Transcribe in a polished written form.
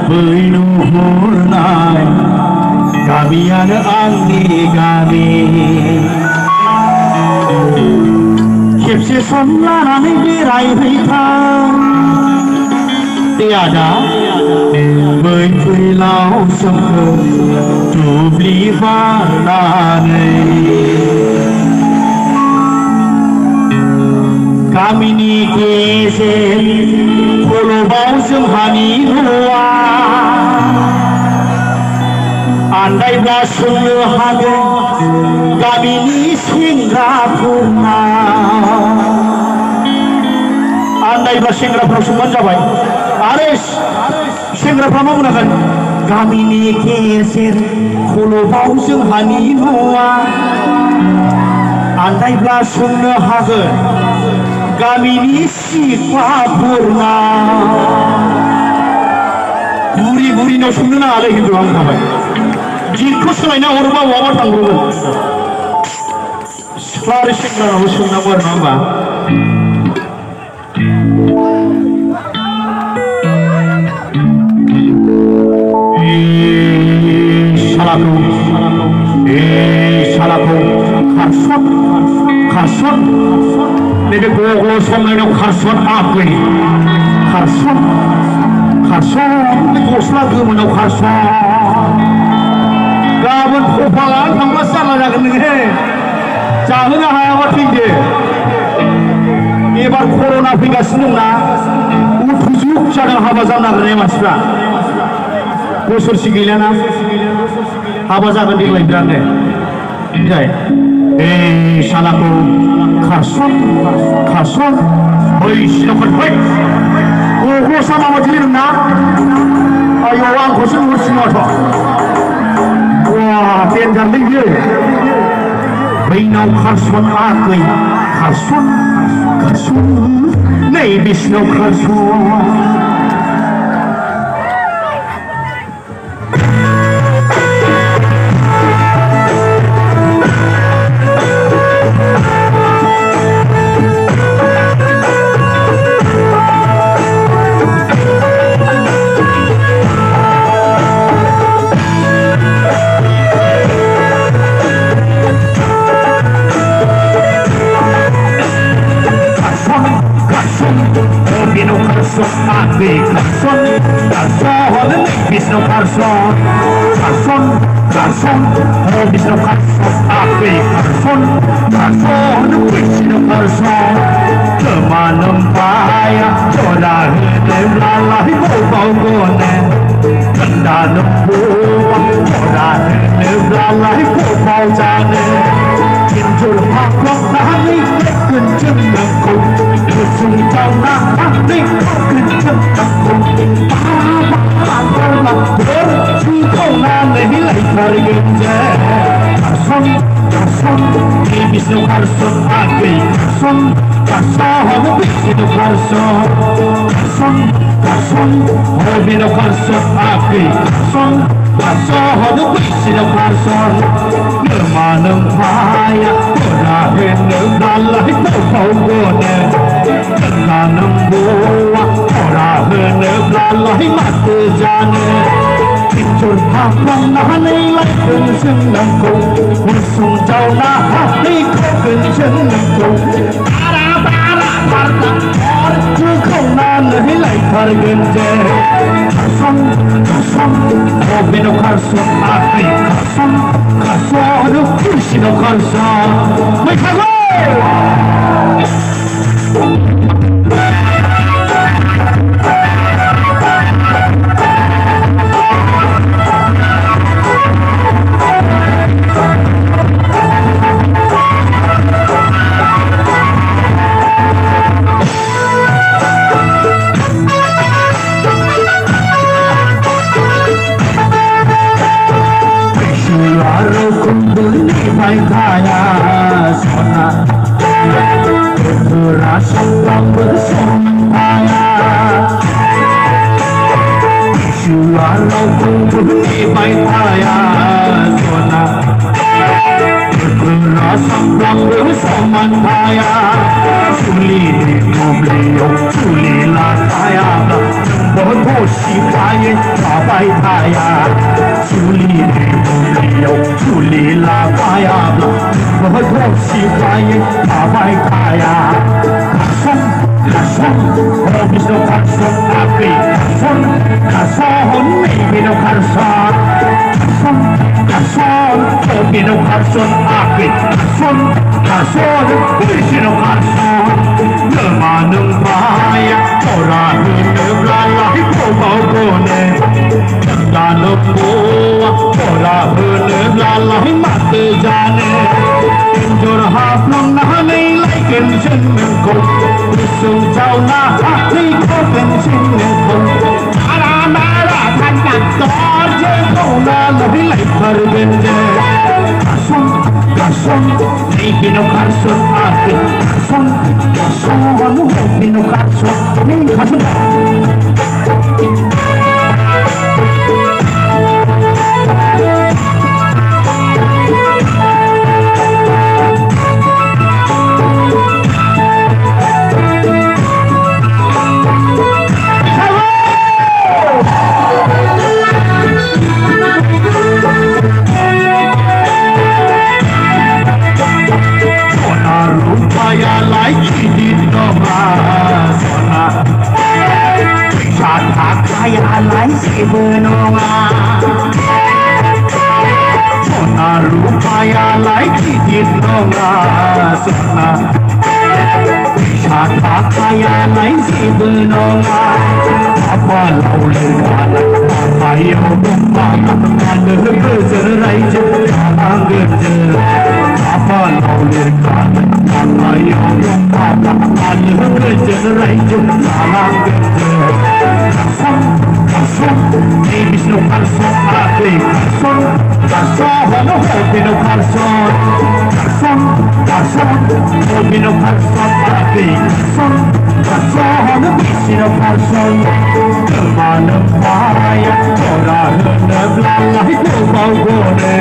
बै नुहुरनाय गामियानो आंनि गामि खेबसे सम लानानै बेरायहैथां दे आदा बै फैलाव सोमखोर दुब्लि बारनानै गामिनि गेजेर खलबाव जोंहानि न'आ आन्दायब्ला सोंनो हागोन गामिनि सेंग्राफोरना आन्दायब्ला सेंग्राफोराव सोंबानो जाबाय आरो सेंग्राफ्रा मा बुंनांगोन गामिनि गेजेर खलबाव जोंहानि न'आ आन्दायब्ला सोंनो हागोन गामिनि सिख्लाफोरना बुरि बुरिनाव सोंनो नाङालै खिन्थु आं थाबाय दिनखौ सोलायना हरोबा बहाबा थांब्रबगोन सिख्ला आरो सेंग्रानावबो सोंनांगौ आरो नङा होमबा सालाखौ खारसन नैबे गगल संनायाव खारसन आगै खारसन गस्ला गोमोनाव खारसन गाबोन खफा लानानै थांब्लासो जारला जागोन नोङो जाहोनो हायाबा थैदो एबार कर'ना फैगासिनो दंना उथुजुग जादों हाबा जानो नागिरनाय मानसिफ्रा बोसोरसे गैलाना हाबा जागोन देग्लाय बिरादनो मिथिबाय सालाखौ खारसन बै सिल'खन फै गस्ला माबायदि नोंना आयौ आंखौसो नुहुरसिनोथ' वा देनजारलै बियो बैनाव खारसन आगै खारसन नै बिसिनाव खारसन Kerasam belakang samantaya Suli di mobilio Suli la kaya Bodoh si kaya Babai kaya Suli di mobilio Suli la kaya Bodoh si kaya Babai kaya Kasong Kasong Habis no kasong api Kasong Kasong Maybe no kasong Kasong Kasong Maybe no kasong api Kasong Kasong Maybe no kasong Lemaneng bahaya Orang heneglalai Kau kone Dalam buah Orang heneglalai Mata jane Injur haflong nahanay Laikin senengkong Isung jauh nahati Kau pensenengkong Nara-nara Tangan Torje kau nalai Laikar bende Kasong Kasong Maybe no kasong api Kasong Kasong Maybe no kasong Maybe kasong Rupaya lai kidit nonga sona Shata kaya lai sibenonga Apa laulir kana Ayo bumbaka Alir berzerai je Jangan gerje Apa laulir kana Ayo bumbaka Alir berzerai je Jangan gerje Kasong Kasong Ibis no kalsong Ate Kasong Kasong Hano hobi no kalsong Kasong Kasong Hobi no kalsong Ate Kasong Kasong Hano bisi no kalsong Kemaneng bahaya Orang heneglalai Kau kone